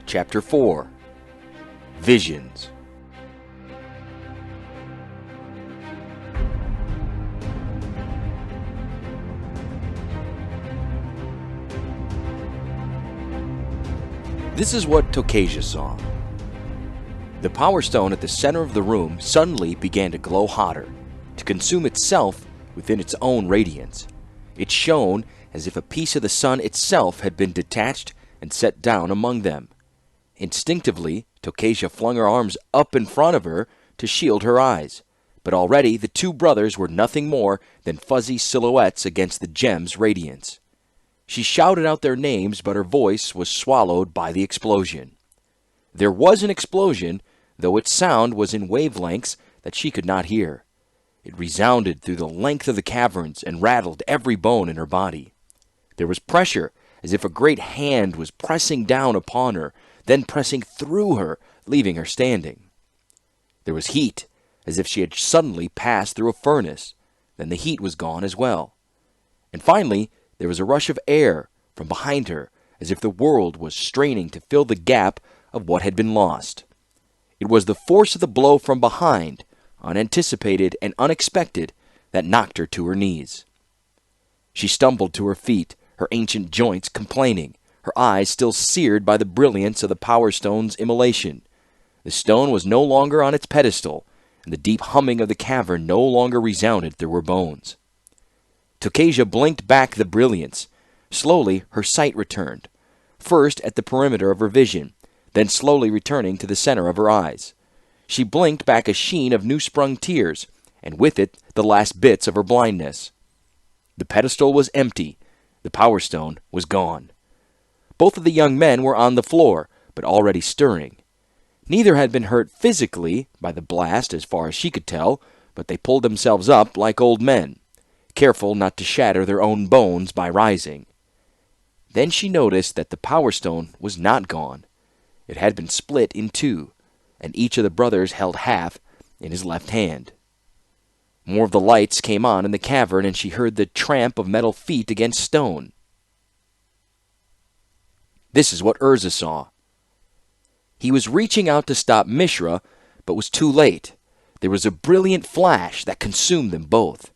Chapter 4 Visions. This is what Tokasia saw. The Power Stone at the center of the room suddenly began to glow hotter, to consume itself within its own radiance. It shone as if a piece of the sun itself had been detached and set down among them. Instinctively, Tokasia flung her arms up in front of her to shield her eyes, but already the two brothers were nothing more than fuzzy silhouettes against the gem's radiance. She shouted out their names, but her voice was swallowed by the explosion. There was an explosion, though its sound was in wavelengths that she could not hear. It resounded through the length of the caverns and rattled every bone in her body. There was pressure, as if a great hand was pressing down upon her, then pressing through her, leaving her standing. There was heat, as if she had suddenly passed through a furnace. Then the heat was gone as well. And finally, there was a rush of air from behind her, as if the world was straining to fill the gap of what had been lost. It was the force of the blow from behind, unanticipated and unexpected, that knocked her to her knees. She stumbled to her feet, her ancient joints complaining, her eyes still seared by the brilliance of the Power Stone's immolation. The stone was no longer on its pedestal, and the deep humming of the cavern no longer resounded through her bones. Tokasia blinked back the brilliance. Slowly her sight returned, first at the perimeter of her vision, then slowly returning to the center of her eyes. She blinked back a sheen of new-sprung tears, and with it the last bits of her blindness. The pedestal was empty. The Power Stone was gone. Both of the young men were on the floor, but already stirring. Neither had been hurt physically by the blast as far as she could tell, but they pulled themselves up like old men, careful not to shatter their own bones by rising. Then she noticed that the Power Stone was not gone. It had been split in two, and each of the brothers held half in his left hand. More of the lights came on in the cavern, and she heard the tramp of metal feet against stone. This is what Urza saw. He was reaching out to stop Mishra, but was too late. There was a brilliant flash that consumed them both.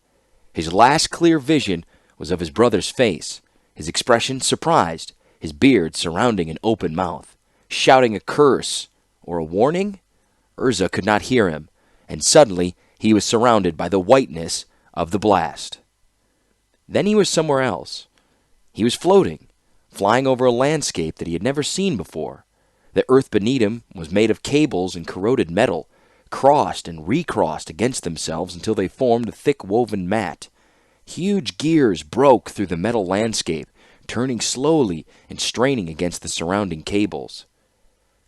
His last clear vision was of his brother's face, his expression surprised, his beard surrounding an open mouth, shouting a curse or a warning. Urza could not hear him, and suddenly he was surrounded by the whiteness of the blast. Then he was somewhere else. He was floating, flying over a landscape that he had never seen before. The earth beneath him was made of cables and corroded metal, crossed and recrossed against themselves until they formed a thick woven mat. Huge gears broke through the metal landscape, turning slowly and straining against the surrounding cables.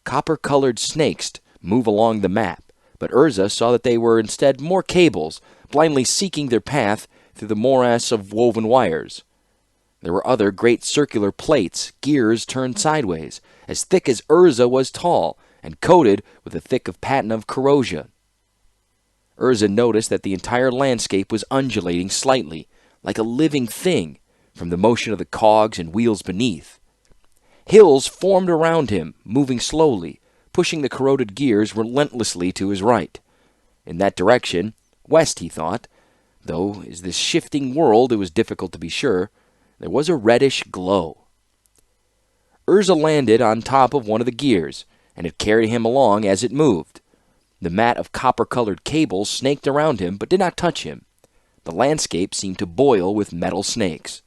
Copper-colored snakes moved along the map, but Urza saw that they were instead more cables, blindly seeking their path through the morass of woven wires. There were other great circular plates, gears turned sideways, as thick as Urza was tall, and coated with a thick of patina of corrosion. Urza noticed that the entire landscape was undulating slightly, like a living thing, from the motion of the cogs and wheels beneath. Hills formed around him, moving slowly, pushing the corroded gears relentlessly to his right. In that direction, west, he thought, though in this shifting world it was difficult to be sure, there was a reddish glow. Urza landed on top of one of the gears, and it carried him along as it moved. The mat of copper-colored cables snaked around him, but did not touch him. The landscape seemed to boil with metal snakes.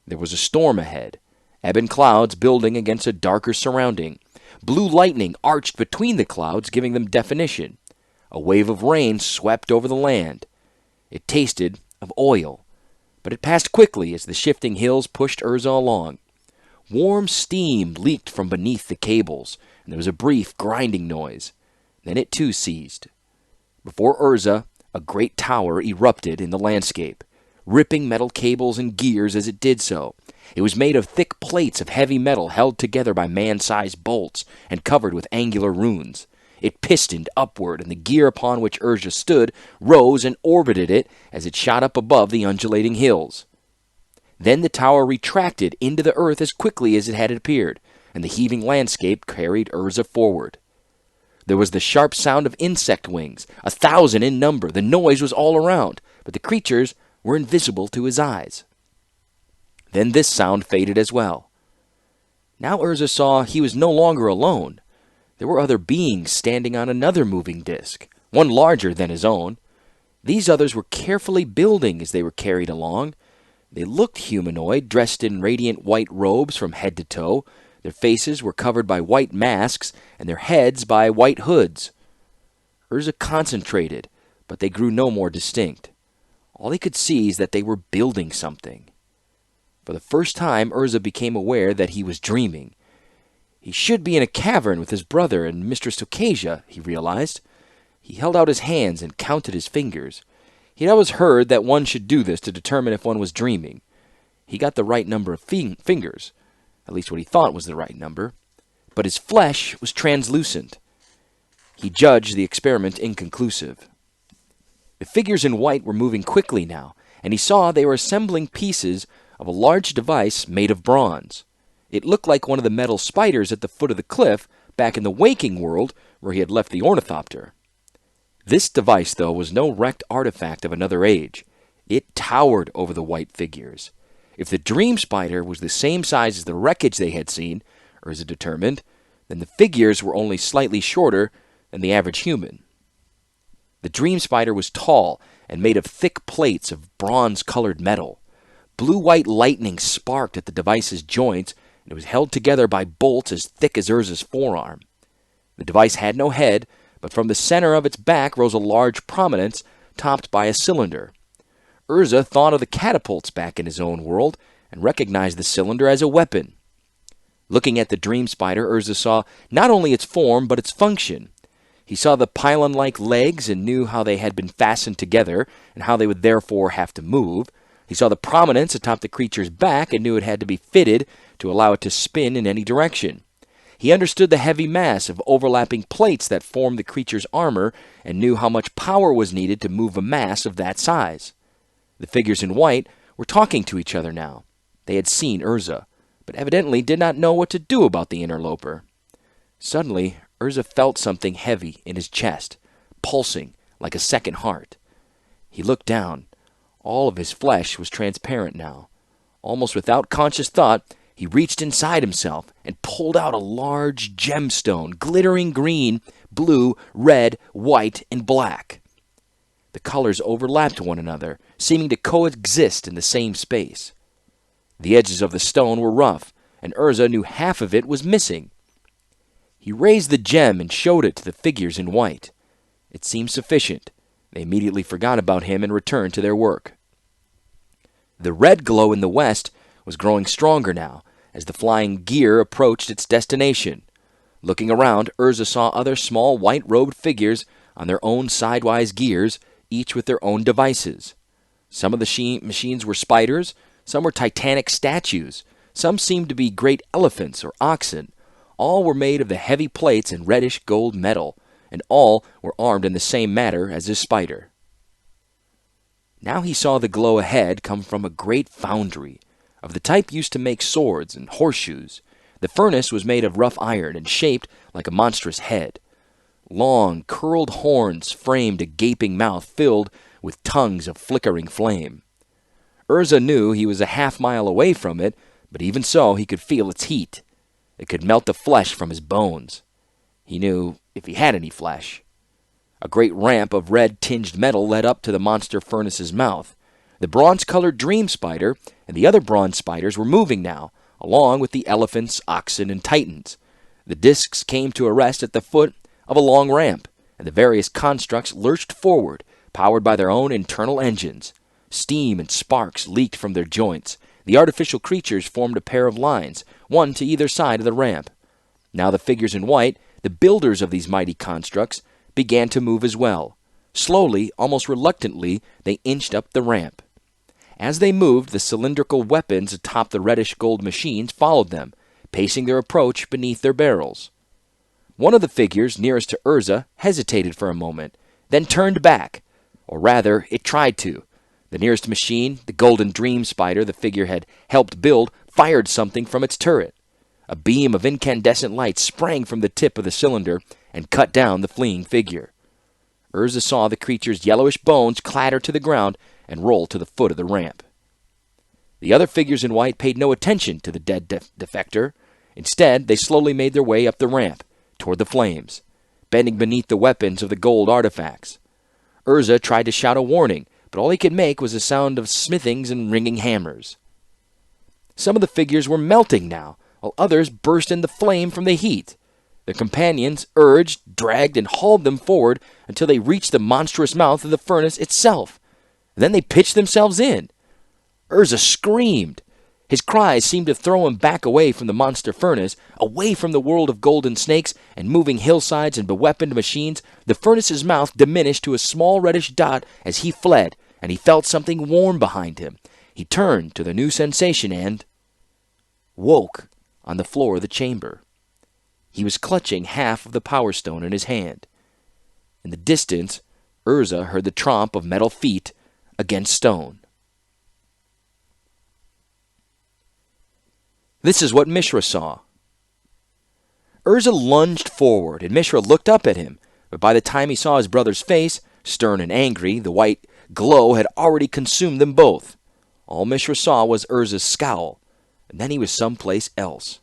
There was a storm ahead, ebon clouds building against a darker surrounding. Blue lightning arched between the clouds, giving them definition. A wave of rain swept over the land. It tasted of oil, but it passed quickly as the shifting hills pushed Urza along. Warm steam leaked from beneath the cables, and there was a brief grinding noise. Then it too ceased. Before Urza, a great tower erupted in the landscape, ripping metal cables and gears as it did so. It was made of thick plates of heavy metal held together by man-sized bolts and covered with angular runes. It pistoned upward, and the gear upon which Urza stood rose and orbited it as it shot up above the undulating hills. Then the tower retracted into the earth as quickly as it had appeared, and the heaving landscape carried Urza forward. There was the sharp sound of insect wings, 1,000 in number. The noise was all around, but the creatures were invisible to his eyes. Then this sound faded as well. Now Urza saw he was no longer alone. There were other beings standing on another moving disc, one larger than his own. These others were carefully building as they were carried along. They looked humanoid, dressed in radiant white robes from head to toe. Their faces were covered by white masks, and their heads by white hoods. Urza concentrated, but they grew no more distinct. All he could see is that they were building something. For the first time, Urza became aware that he was dreaming. He should be in a cavern with his brother and Mistress Tokasia, he realized. He held out his hands and counted his fingers. He had always heard that one should do this to determine if one was dreaming. He got the right number of fingers, at least what he thought was the right number, but his flesh was translucent. He judged the experiment inconclusive. The figures in white were moving quickly now, and he saw they were assembling pieces of a large device made of bronze. It looked like one of the metal spiders at the foot of the cliff back in the waking world where he had left the ornithopter. This device, though, was no wrecked artifact of another age. It towered over the white figures. If the dream spider was the same size as the wreckage they had seen, Urza determined, then the figures were only slightly shorter than the average human. The dream spider was tall and made of thick plates of bronze-colored metal. Blue-white lightning sparked at the device's joints, and it was held together by bolts as thick as Urza's forearm. The device had no head, but from the center of its back rose a large prominence, topped by a cylinder. Urza thought of the catapults back in his own world, and recognized the cylinder as a weapon. Looking at the dream spider, Urza saw not only its form, but its function. He saw the pylon-like legs and knew how they had been fastened together, and how they would therefore have to move. He saw the prominence atop the creature's back and knew it had to be fitted to allow it to spin in any direction. He understood the heavy mass of overlapping plates that formed the creature's armor and knew how much power was needed to move a mass of that size. The figures in white were talking to each other now. They had seen Urza, but evidently did not know what to do about the interloper. Suddenly, Urza felt something heavy in his chest, pulsing like a second heart. He looked down. All of his flesh was transparent now. Almost without conscious thought, he reached inside himself and pulled out a large gemstone, glittering green, blue, red, white, and black. The colors overlapped one another, seeming to coexist in the same space. The edges of the stone were rough, and Urza knew half of it was missing. He raised the gem and showed it to the figures in white. It seemed sufficient. They immediately forgot about him and returned to their work. The red glow in the west was growing stronger now, as the flying gear approached its destination. Looking around, Urza saw other small white-robed figures on their own sidewise gears, each with their own devices. Some of the machines were spiders, some were titanic statues, some seemed to be great elephants or oxen. All were made of the heavy plates and reddish gold metal, and all were armed in the same manner as his spider. Now he saw the glow ahead come from a great foundry, of the type used to make swords and horseshoes. The furnace was made of rough iron and shaped like a monstrous head. Long, curled horns framed a gaping mouth filled with tongues of flickering flame. Urza knew he was a half-mile away from it, but even so he could feel its heat. It could melt the flesh from his bones. He knew if he had any flesh. A great ramp of red-tinged metal led up to the monster furnace's mouth. The bronze-colored dream spider and the other bronze spiders were moving now, along with the elephants, oxen, and titans. The discs came to a rest at the foot of a long ramp, and the various constructs lurched forward, powered by their own internal engines. Steam and sparks leaked from their joints. The artificial creatures formed a pair of lines, one to either side of the ramp. Now the figures in white, the builders of these mighty constructs, began to move as well. Slowly, almost reluctantly, they inched up the ramp. As they moved, the cylindrical weapons atop the reddish-gold machines followed them, pacing their approach beneath their barrels. One of the figures nearest to Urza hesitated for a moment, then turned back. Or rather, it tried to. The nearest machine, the golden dream spider the figure had helped build, fired something from its turret. A beam of incandescent light sprang from the tip of the cylinder and cut down the fleeing figure. Urza saw the creature's yellowish bones clatter to the ground and roll to the foot of the ramp. The other figures in white paid no attention to the dead defector. Instead, they slowly made their way up the ramp toward the flames, bending beneath the weapons of the gold artifacts. Urza tried to shout a warning, but all he could make was a sound of smithings and ringing hammers. Some of the figures were melting now, while others burst into flame from the heat. Their companions urged, dragged, and hauled them forward until they reached the monstrous mouth of the furnace itself. Then they pitched themselves in. Urza screamed. His cries seemed to throw him back away from the monster furnace, away from the world of golden snakes and moving hillsides and beweaponed machines. The furnace's mouth diminished to a small reddish dot as he fled, and he felt something warm behind him. He turned to the new sensation and woke on the floor of the chamber. He was clutching half of the power stone in his hand. In the distance, Urza heard the tromp of metal feet against stone. This is what Mishra saw. Urza lunged forward, and Mishra looked up at him, but by the time he saw his brother's face, stern and angry, the white glow had already consumed them both. All Mishra saw was Urza's scowl, and then he was someplace else.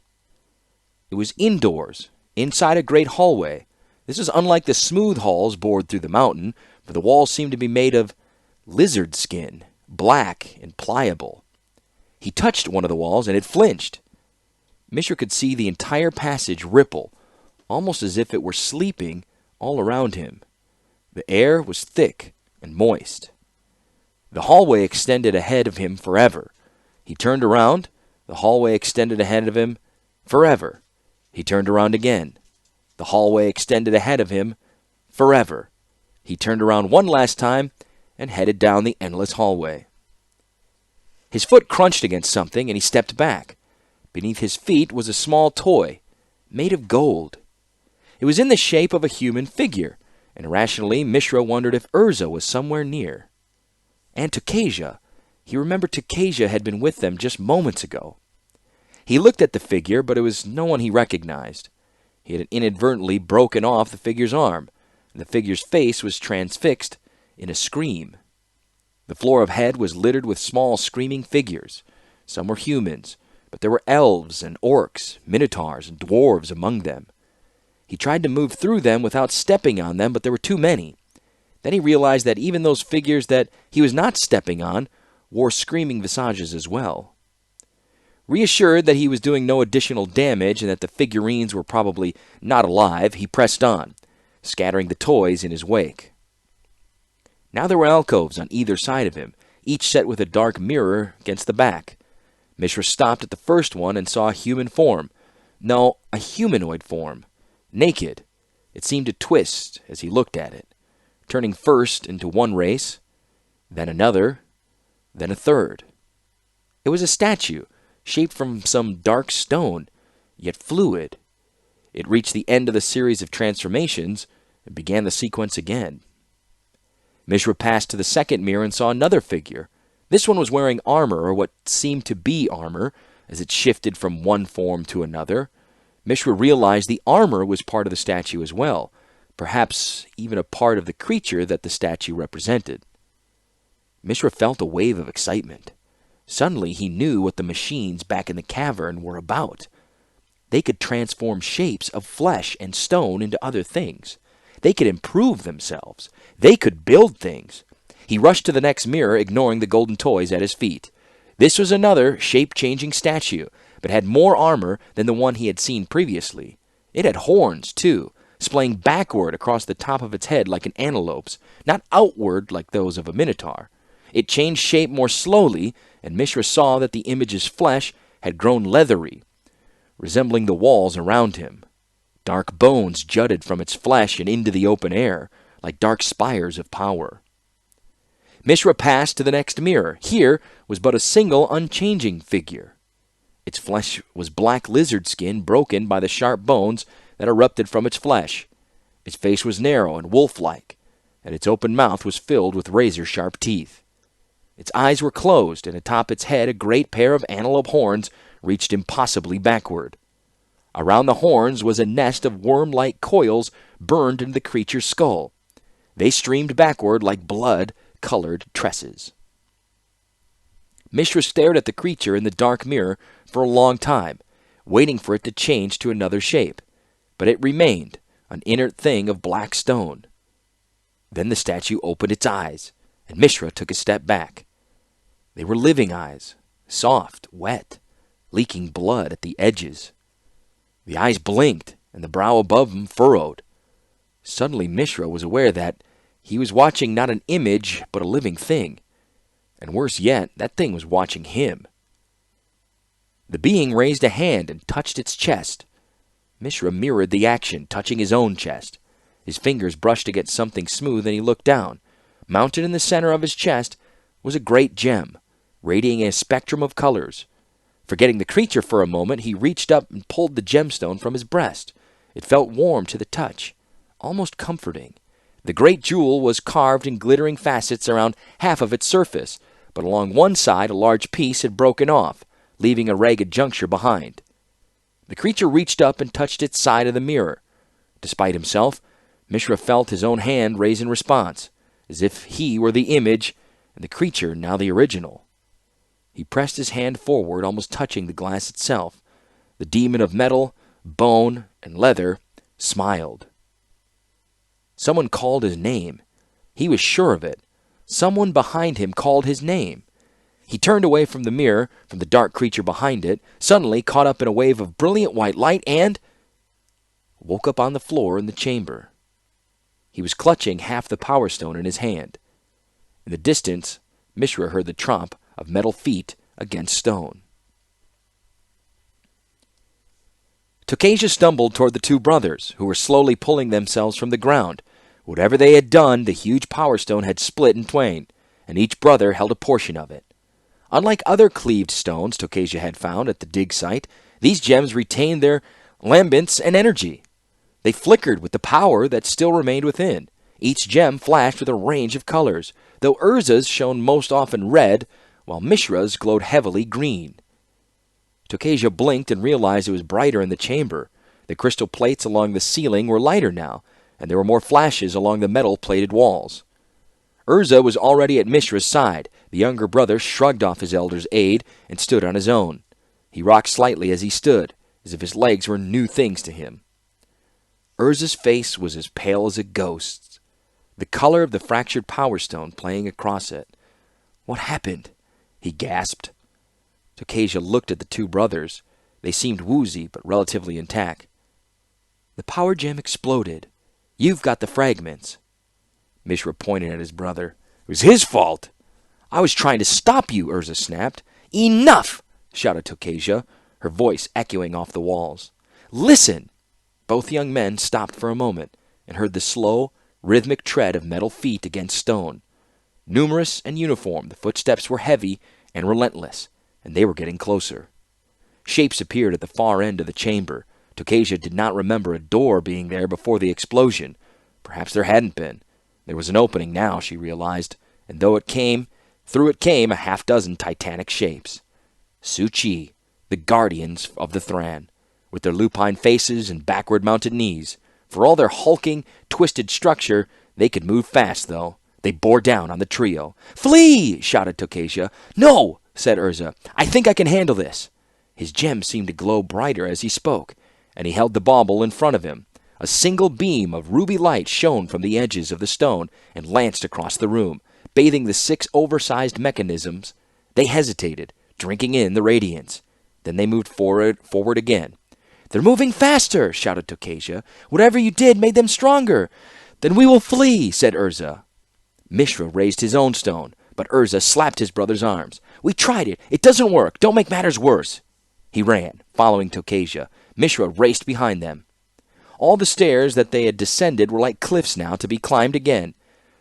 It was indoors, inside a great hallway. This was unlike the smooth halls bored through the mountain, for the walls seemed to be made of lizard skin, black and pliable. He touched one of the walls, and it flinched. Mishra could see the entire passage ripple, almost as if it were sleeping all around him. The air was thick and moist. The hallway extended ahead of him forever. He turned around. The hallway extended ahead of him forever. He turned around again. The hallway extended ahead of him forever. He turned around one last time and headed down the endless hallway. His foot crunched against something, and he stepped back. Beneath his feet was a small toy, made of gold. It was in the shape of a human figure, and irrationally Mishra wondered if Urza was somewhere near. And Tokasia. He remembered Tokasia had been with them just moments ago. He looked at the figure, but it was no one he recognized. He had inadvertently broken off the figure's arm, and the figure's face was transfixed in a scream. The floor of head was littered with small screaming figures. Some were humans, but there were elves and orcs, minotaurs and dwarves among them. He tried to move through them without stepping on them, but there were too many. Then he realized that even those figures that he was not stepping on wore screaming visages as well. Reassured that he was doing no additional damage and that the figurines were probably not alive, he pressed on, scattering the toys in his wake. Now there were alcoves on either side of him, each set with a dark mirror against the back. Mishra stopped at the first one and saw a human form. No, a humanoid form. Naked. It seemed to twist as he looked at it, turning first into one race, then another, then a third. It was a statue, shaped from some dark stone, yet fluid. It reached the end of the series of transformations and began the sequence again. Mishra passed to the second mirror and saw another figure. This one was wearing armor, or what seemed to be armor, as it shifted from one form to another. Mishra realized the armor was part of the statue as well, perhaps even a part of the creature that the statue represented. Mishra felt a wave of excitement. Suddenly he knew what the machines back in the cavern were about. They could transform shapes of flesh and stone into other things. They could improve themselves. They could build things. He rushed to the next mirror, ignoring the golden toys at his feet. This was another shape-changing statue, but had more armor than the one he had seen previously. It had horns, too, splaying backward across the top of its head like an antelope's, not outward like those of a minotaur. It changed shape more slowly, and Mishra saw that the image's flesh had grown leathery, resembling the walls around him. Dark bones jutted from its flesh and into the open air, like dark spires of power. Mishra passed to the next mirror. Here was but a single unchanging figure. Its flesh was black lizard skin broken by the sharp bones that erupted from its flesh. Its face was narrow and wolf-like, and its open mouth was filled with razor-sharp teeth. Its eyes were closed, and atop its head a great pair of antelope horns reached impossibly backward. Around the horns was a nest of worm-like coils burned into the creature's skull. They streamed backward like blood-colored tresses. Mishra stared at the creature in the dark mirror for a long time, waiting for it to change to another shape. But it remained, an inert thing of black stone. Then the statue opened its eyes, and Mishra took a step back. They were living eyes, soft, wet, leaking blood at the edges. The eyes blinked, and the brow above them furrowed. Suddenly Mishra was aware that he was watching not an image, but a living thing. And worse yet, that thing was watching him. The being raised a hand and touched its chest. Mishra mirrored the action, touching his own chest. His fingers brushed against something smooth, and he looked down. Mounted in the center of his chest was a great gem, radiating a spectrum of colors. Forgetting the creature for a moment, he reached up and pulled the gemstone from his breast. It felt warm to the touch, almost comforting. The great jewel was carved in glittering facets around half of its surface, but along one side a large piece had broken off, leaving a ragged juncture behind. The creature reached up and touched its side of the mirror. Despite himself, Mishra felt his own hand raise in response, as if he were the image and the creature now the original. He pressed his hand forward, almost touching the glass itself. The demon of metal, bone, and leather smiled. Someone called his name. He was sure of it. Someone behind him called his name. He turned away from the mirror, from the dark creature behind it, suddenly caught up in a wave of brilliant white light, and woke up on the floor in the chamber. He was clutching half the power stone in his hand. In the distance, Mishra heard the tromp of metal feet against stone. Tokasia stumbled toward the two brothers, who were slowly pulling themselves from the ground. Whatever they had done, the huge power stone had split in twain, and each brother held a portion of it. Unlike other cleaved stones Tokasia had found at the dig site, these gems retained their lambents and energy. They flickered with the power that still remained within. Each gem flashed with a range of colors, though Urza's shone most often red, while Mishra's glowed heavily green. Tokasia blinked and realized it was brighter in the chamber. The crystal plates along the ceiling were lighter now, and there were more flashes along the metal-plated walls. Urza was already at Mishra's side. The younger brother shrugged off his elder's aid and stood on his own. He rocked slightly as he stood, as if his legs were new things to him. Urza's face was as pale as a ghost's, the color of the fractured power stone playing across it. "What happened?" he gasped. Tokasia looked at the two brothers. They seemed woozy, but relatively intact. "The power gem exploded. You've got the fragments." Mishra pointed at his brother. "It was his fault." "I was trying to stop you," Urza snapped. "Enough!" shouted Tokasia, her voice echoing off the walls. "Listen!" Both young men stopped for a moment and heard the slow, rhythmic tread of metal feet against stone. Numerous and uniform, the footsteps were heavy and relentless, and they were getting closer. Shapes appeared at the far end of the chamber. Tokasia did not remember a door being there before the explosion. Perhaps there hadn't been. There was an opening now, she realized, and through it came a half-dozen titanic shapes. Su-Chi, the guardians of the Thran, with their lupine faces and backward-mounted knees. For all their hulking, twisted structure, they could move fast, though. They bore down on the trio. "Flee!" shouted Tokasia. "No!" said Urza. "I think I can handle this." His gem seemed to glow brighter as he spoke, and he held the bauble in front of him. A single beam of ruby light shone from the edges of the stone and lanced across the room, bathing the 6 oversized mechanisms. They hesitated, drinking in the radiance. Then they moved forward again. "They're moving faster!" shouted Tokasia. "Whatever you did made them stronger." "Then we will flee," said Urza. Mishra raised his own stone, but Urza slapped his brother's arms. "We tried it. It doesn't work. Don't make matters worse." He ran, following Tokasia. Mishra raced behind them. All the stairs that they had descended were like cliffs now to be climbed again.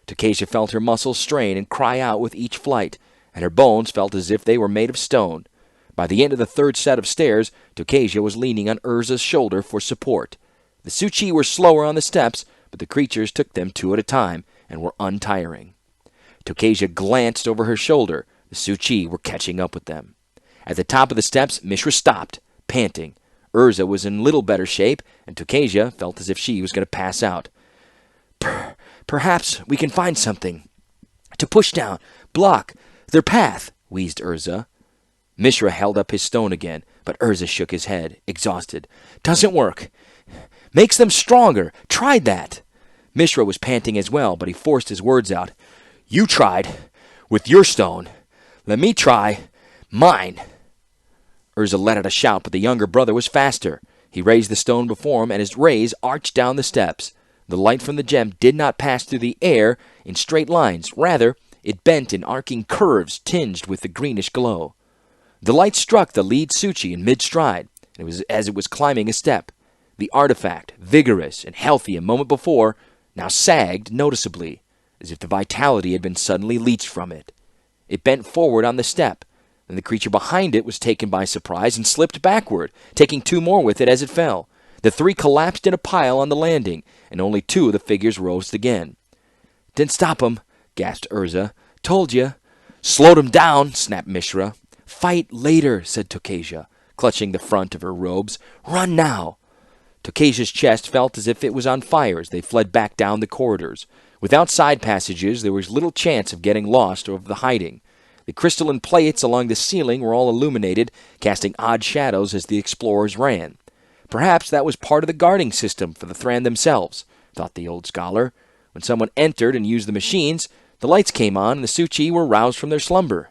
Tokasia felt her muscles strain and cry out with each flight, and her bones felt as if they were made of stone. By the end of the 3rd set of stairs, Tokasia was leaning on Urza's shoulder for support. The Su-Chi were slower on the steps, but the creatures took them 2 at a time and were untiring. Tokasia glanced over her shoulder. The Su-Chi were catching up with them. At the top of the steps, Mishra stopped, panting. Urza was in little better shape, and Tokasia felt as if she was going to pass out. Perhaps we can find something to push down, block their path, wheezed Urza. Mishra held up his stone again, but Urza shook his head, exhausted. Doesn't work. Makes them stronger. Tried that. Mishra was panting as well, but he forced his words out. You tried. With your stone. Let me try. Mine. Urza let out a shout, but the younger brother was faster. He raised the stone before him, and his rays arched down the steps. The light from the gem did not pass through the air in straight lines. Rather, it bent in arcing curves tinged with the greenish glow. The light struck the lead Suchi in mid-stride, and it was as it was climbing a step. The artifact, vigorous and healthy a moment before, now sagged noticeably, as if the vitality had been suddenly leached from it. It bent forward on the step, and the creature behind it was taken by surprise and slipped backward, taking 2 more with it as it fell. The 3 collapsed in a pile on the landing, and only 2 of the figures rose again. Didn't stop 'em, gasped Urza. Told you. Slowed 'em down, snapped Mishra. Fight later, said Tokasia, clutching the front of her robes. Run now. Tokasia's chest felt as if it was on fire as they fled back down the corridors. Without side passages, there was little chance of getting lost or of the hiding. The crystalline plates along the ceiling were all illuminated, casting odd shadows as the explorers ran. Perhaps that was part of the guarding system for the Thran themselves, thought the old scholar. When someone entered and used the machines, the lights came on and the Suchi were roused from their slumber.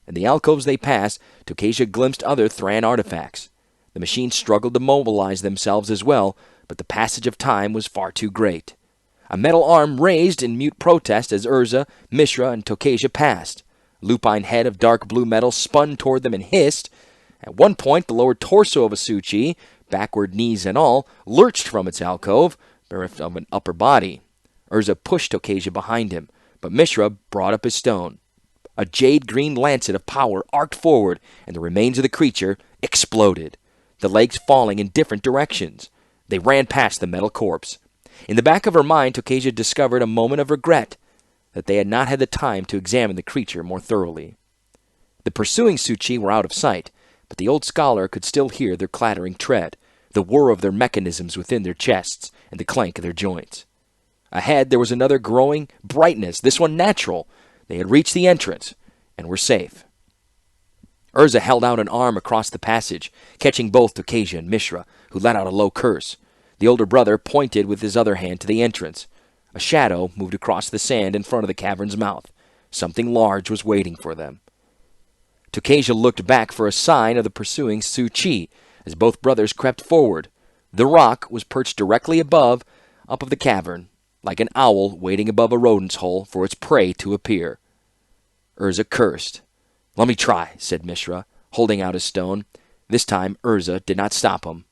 In the alcoves they passed, Tokasia glimpsed other Thran artifacts. The machines struggled to mobilize themselves as well, but the passage of time was far too great. A metal arm raised in mute protest as Urza, Mishra, and Tokasia passed. A lupine head of dark blue metal spun toward them and hissed. At one point, the lower torso of a Suchi, backward knees and all, lurched from its alcove, bereft of an upper body. Urza pushed Tokasia behind him, but Mishra brought up his stone. A jade-green lancet of power arced forward, and the remains of the creature exploded, the legs falling in different directions. They ran past the metal corpse. In the back of her mind, Tokasia discovered a moment of regret that they had not had the time to examine the creature more thoroughly. The pursuing Suchi were out of sight, but the old scholar could still hear their clattering tread, the whir of their mechanisms within their chests, and the clank of their joints. Ahead there was another growing brightness, this one natural. They had reached the entrance, and were safe. Urza held out an arm across the passage, catching both Tokasia and Mishra, who let out a low curse. The older brother pointed with his other hand to the entrance. A shadow moved across the sand in front of the cavern's mouth. Something large was waiting for them. Tokasia looked back for a sign of the pursuing Suchi as both brothers crept forward. The rock was perched directly up of the cavern, like an owl waiting above a rodent's hole for its prey to appear. Urza cursed. Let me try, said Mishra, holding out his stone. This time Urza did not stop him.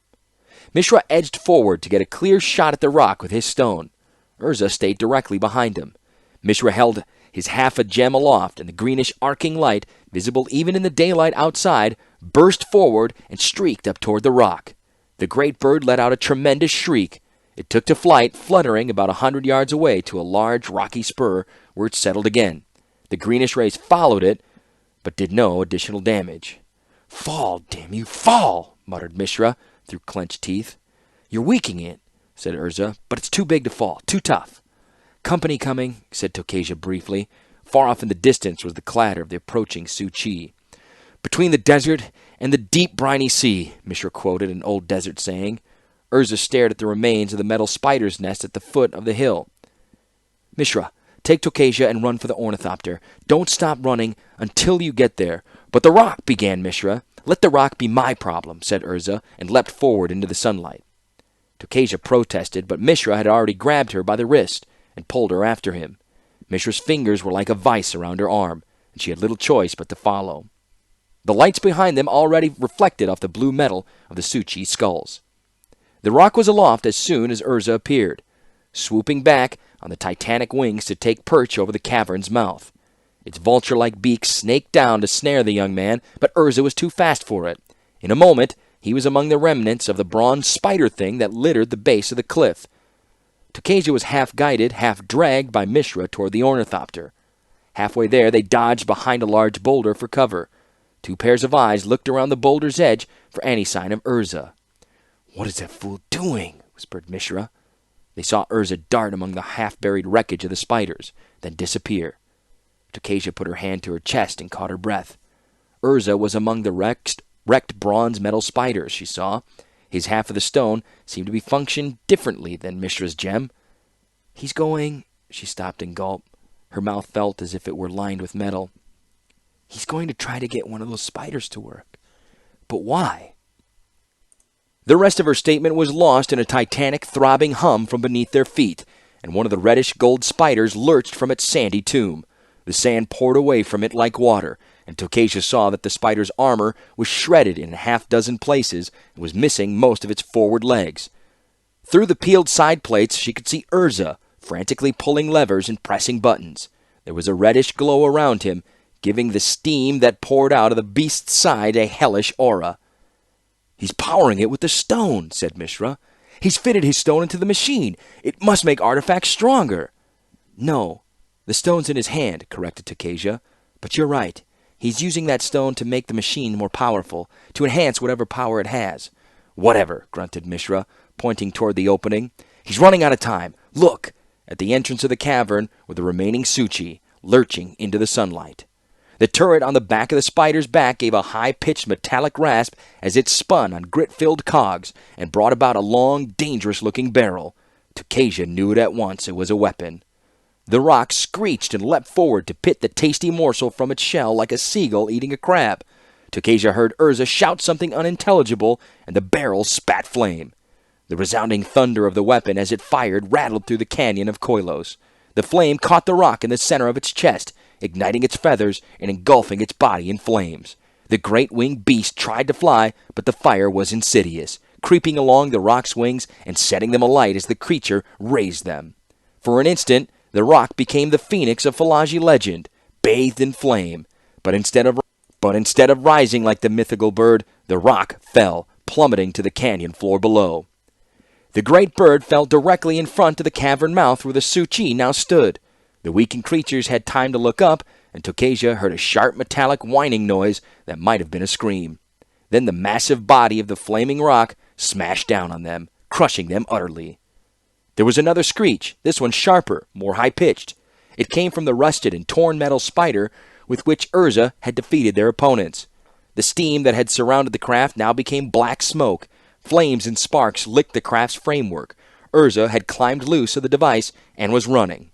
Mishra edged forward to get a clear shot at the rock with his stone. Urza stayed directly behind him. Mishra held his half a gem aloft, and the greenish arcing light, visible even in the daylight outside, burst forward and streaked up toward the rock. The great bird let out a tremendous shriek. It took to flight, fluttering about 100 yards away to a large rocky spur, where it settled again. The greenish rays followed it, but did no additional damage. Fall, damn you, fall, muttered Mishra through clenched teeth. You're weakening it, said Urza, but it's too big to fall, too tough. Company coming, said Tokasia briefly. Far off in the distance was the clatter of the approaching Suchi. Between the desert and the deep briny sea, Mishra quoted an old desert saying. Urza stared at the remains of the metal spider's nest at the foot of the hill. Mishra, take Tokasia and run for the ornithopter. Don't stop running until you get there. But the rock, began Mishra. Let the rock be my problem, said Urza, and leapt forward into the sunlight. Tokasia protested, but Mishra had already grabbed her by the wrist and pulled her after him. Mishra's fingers were like a vice around her arm, and she had little choice but to follow. The lights behind them already reflected off the blue metal of the Suchi skulls. The rock was aloft as soon as Urza appeared, swooping back on the titanic wings to take perch over the cavern's mouth. Its vulture-like beak snaked down to snare the young man, but Urza was too fast for it. In a moment, he was among the remnants of the bronze spider thing that littered the base of the cliff. Tokasia was half-guided, half-dragged by Mishra toward the ornithopter. Halfway there, they dodged behind a large boulder for cover. Two pairs of eyes looked around the boulder's edge for any sign of Urza. "What is that fool doing?" whispered Mishra. They saw Urza dart among the half-buried wreckage of the spiders, then disappear. Tokasia put her hand to her chest and caught her breath. Urza was among the wrecked bronze metal spiders, she saw. His half of the stone seemed to be functioned differently than Mishra's gem. "He's going—" She stopped and gulped. Her mouth felt as if it were lined with metal. "He's going to try to get one of those spiders to work. But why?" The rest of her statement was lost in a titanic, throbbing hum from beneath their feet, and one of the reddish-gold spiders lurched from its sandy tomb. The sand poured away from it like water, and Tokasia saw that the spider's armor was shredded in a half-dozen places and was missing most of its forward legs. Through the peeled side plates, she could see Urza, frantically pulling levers and pressing buttons. There was a reddish glow around him, giving the steam that poured out of the beast's side a hellish aura. "He's powering it with the stone," said Mishra. "He's fitted his stone into the machine. It must make artifacts stronger." "No, the stone's in his hand," corrected Tokasia. "But you're right. He's using that stone to make the machine more powerful, to enhance whatever power it has." "Whatever," grunted Mishra, pointing toward the opening. "He's running out of time. Look!" At the entrance of the cavern were the remaining Suchi, lurching into the sunlight. The turret on the back of the spider's back gave a high-pitched metallic rasp as it spun on grit-filled cogs and brought about a long, dangerous-looking barrel. Tokasia knew it at once. It was a weapon. The rock screeched and leapt forward to pit the tasty morsel from its shell like a seagull eating a crab. Tokasia heard Urza shout something unintelligible, and the barrel spat flame. The resounding thunder of the weapon as it fired rattled through the canyon of Koilos. The flame caught the rock in the center of its chest, igniting its feathers and engulfing its body in flames. The great winged beast tried to fly, but the fire was insidious, creeping along the rock's wings and setting them alight as the creature raised them. For an instant, the rock became the phoenix of Falaji legend, bathed in flame. But instead of rising like the mythical bird, the rock fell, plummeting to the canyon floor below. The great bird fell directly in front of the cavern mouth where the Suchi now stood. The weakened creatures had time to look up, and Tokasia heard a sharp metallic whining noise that might have been a scream. Then the massive body of the flaming rock smashed down on them, crushing them utterly. There was another screech, this one sharper, more high-pitched. It came from the rusted and torn metal spider with which Urza had defeated their opponents. The steam that had surrounded the craft now became black smoke. Flames and sparks licked the craft's framework. Urza had climbed loose of the device and was running.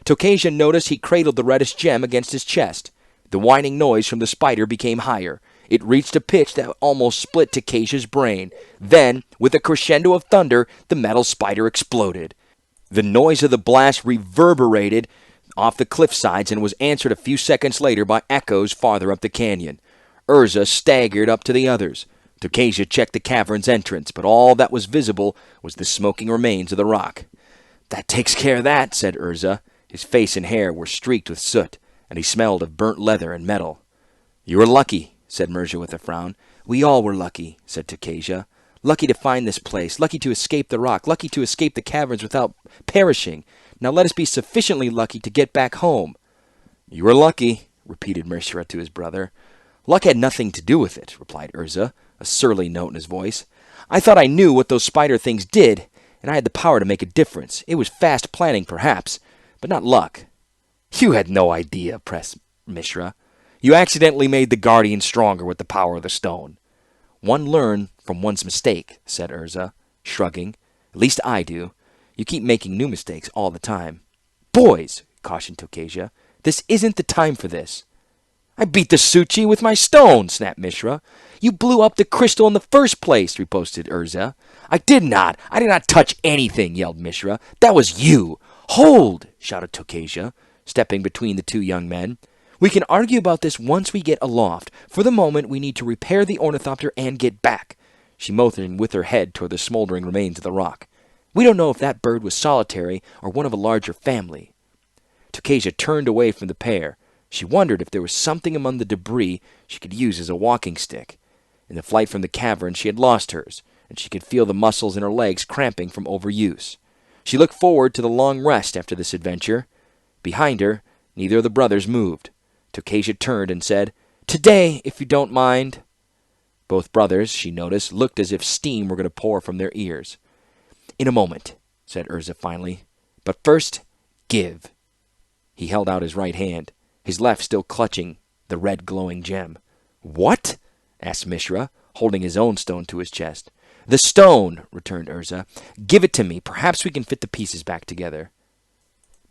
Tokasia noticed he cradled the reddish gem against his chest. The whining noise from the spider became higher. It reached a pitch that almost split Tokasia's brain. Then, with a crescendo of thunder, the metal spider exploded. The noise of the blast reverberated off the cliff sides and was answered a few seconds later by echoes farther up the canyon. Urza staggered up to the others. Tokasia checked the cavern's entrance, but all that was visible was the smoking remains of the rock. "That takes care of that," said Urza. His face and hair were streaked with soot, and he smelled of burnt leather and metal. "You were lucky," said Mirja with a frown. "We all were lucky," said Tokasia. "Lucky to find this place, lucky to escape the rock, lucky to escape the caverns without perishing. Now let us be sufficiently lucky to get back home." "You were lucky," repeated Mirja to his brother. "Luck had nothing to do with it," replied Urza, a surly note in his voice. "I thought I knew what those spider things did, and I had the power to make a difference. It was fast planning, perhaps, but not luck." "You had no idea," pressed Mishra. "You accidentally made the Guardian stronger with the power of the stone." "One learned from one's mistake," said Urza, shrugging. "At least I do. You keep making new mistakes all the time." "Boys," cautioned Tokasia, "this isn't the time for this." "I beat the Suchi with my stone," snapped Mishra. "You blew up the crystal in the first place," riposted Urza. "I did not touch anything," yelled Mishra. "That was you." "Hold!" shouted Tokasia, stepping between the two young men. "We can argue about this once we get aloft. For the moment, we need to repair the ornithopter and get back." She motioned with her head toward the smoldering remains of the rock. "We don't know if that bird was solitary or one of a larger family." Tokasia turned away from the pair. She wondered if there was something among the debris she could use as a walking stick. In the flight from the cavern, she had lost hers, and she could feel the muscles in her legs cramping from overuse. She looked forward to the long rest after this adventure. Behind her, neither of the brothers moved. Tokasia turned and said, today, if you don't mind." Both brothers, she noticed, looked as if steam were going to pour from their ears. "In a moment," said Urza finally. "But first, give." He held out his right hand, his left still clutching the red glowing gem. "What?" asked Mishra, holding his own stone to his chest. "The stone," returned Urza. "Give it to me. Perhaps we can fit the pieces back together."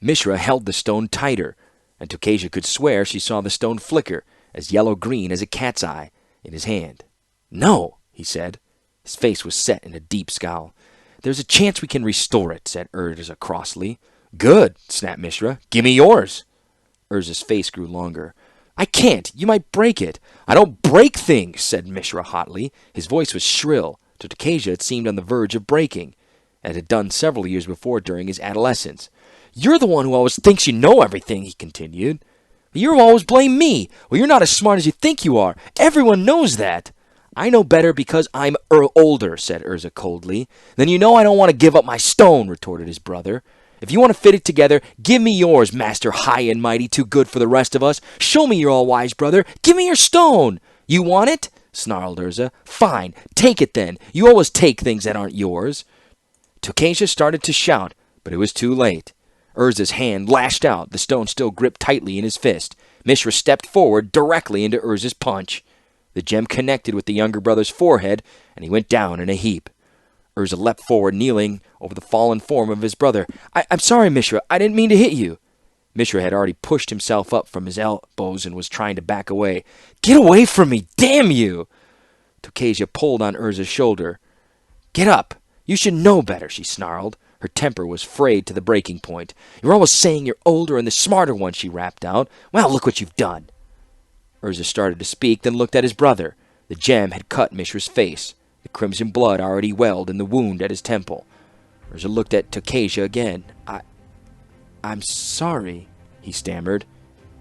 Mishra held the stone tighter, and Tokasia could swear she saw the stone flicker, as yellow-green as a cat's eye, in his hand. "No," he said. His face was set in a deep scowl. "There's a chance we can restore it," said Urza crossly. "Good," snapped Mishra. "Give me yours." Urza's face grew longer. "I can't. You might break it." "I don't break things," said Mishra hotly. His voice was shrill. To Tokasia it seemed on the verge of breaking, as it had done several years before during his adolescence. "You're the one who always thinks you know everything," he continued. "You always blame me. Well, you're not as smart as you think you are. Everyone knows that." "I know better because I'm older," said Urza coldly. "Then you know I don't want to give up my stone," retorted his brother. "If you want to fit it together, give me yours, Master High and Mighty, too good for the rest of us. Show me your all-wise brother. Give me your stone." "You want it?" snarled Urza. "Fine, take it then. You always take things that aren't yours." Tokasia started to shout, but it was too late. Urza's hand lashed out, the stone still gripped tightly in his fist. Mishra stepped forward directly into Urza's punch. The gem connected with the younger brother's forehead, and he went down in a heap. Urza leapt forward, kneeling over the fallen form of his brother. I'm sorry, Mishra. I didn't mean to hit you." Mishra had already pushed himself up from his elbows and was trying to back away. "Get away from me, damn you!" Tokasia pulled on Urza's shoulder. "Get up. You should know better," she snarled. Her temper was frayed to the breaking point. "You're always saying you're older and the smarter one," she rapped out. "Well, look what you've done." Urza started to speak, then looked at his brother. The gem had cut Mishra's face. The crimson blood already welled in the wound at his temple. Urza looked at Tokasia again. I'm sorry," he stammered.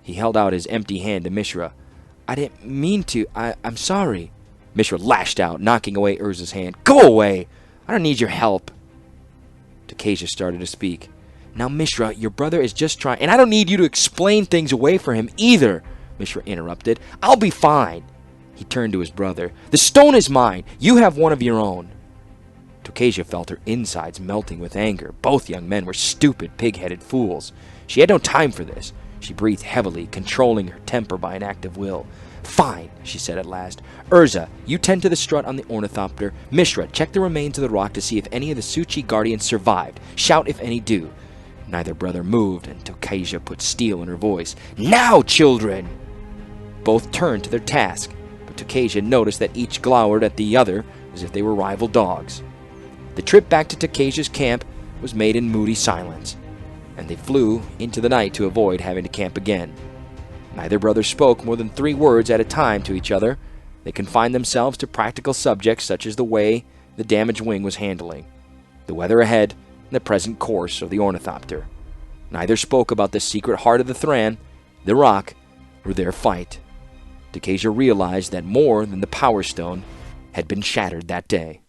He held out his empty hand to Mishra. "I didn't mean to. I'm sorry." Mishra lashed out, knocking away Urza's hand. "Go away! I don't need your help." Tokasia started to speak. "Now, Mishra, your brother is just trying—" "And I don't need you to explain things away for him either," Mishra interrupted. "I'll be fine." He turned to his brother. "The stone is mine. You have one of your own." Tokasia felt her insides melting with anger. Both young men were stupid, pig-headed fools. She had no time for this. She breathed heavily, controlling her temper by an act of will. "Fine," she said at last. "Urza, you tend to the strut on the ornithopter. Mishra, check the remains of the rock to see if any of the Suchi guardians survived. Shout if any do." Neither brother moved, and Tokasia put steel in her voice. "Now, children!" Both turned to their task, but Tokasia noticed that each glowered at the other as if they were rival dogs. The trip back to Tokasia's camp was made in moody silence, and they flew into the night to avoid having to camp again. Neither brother spoke more than 3 words at a time to each other. They confined themselves to practical subjects such as the way the damaged wing was handling, the weather ahead, and the present course of the ornithopter. Neither spoke about the secret heart of the Thran, the rock, or their fight. Tokasia realized that more than the Power Stone had been shattered that day.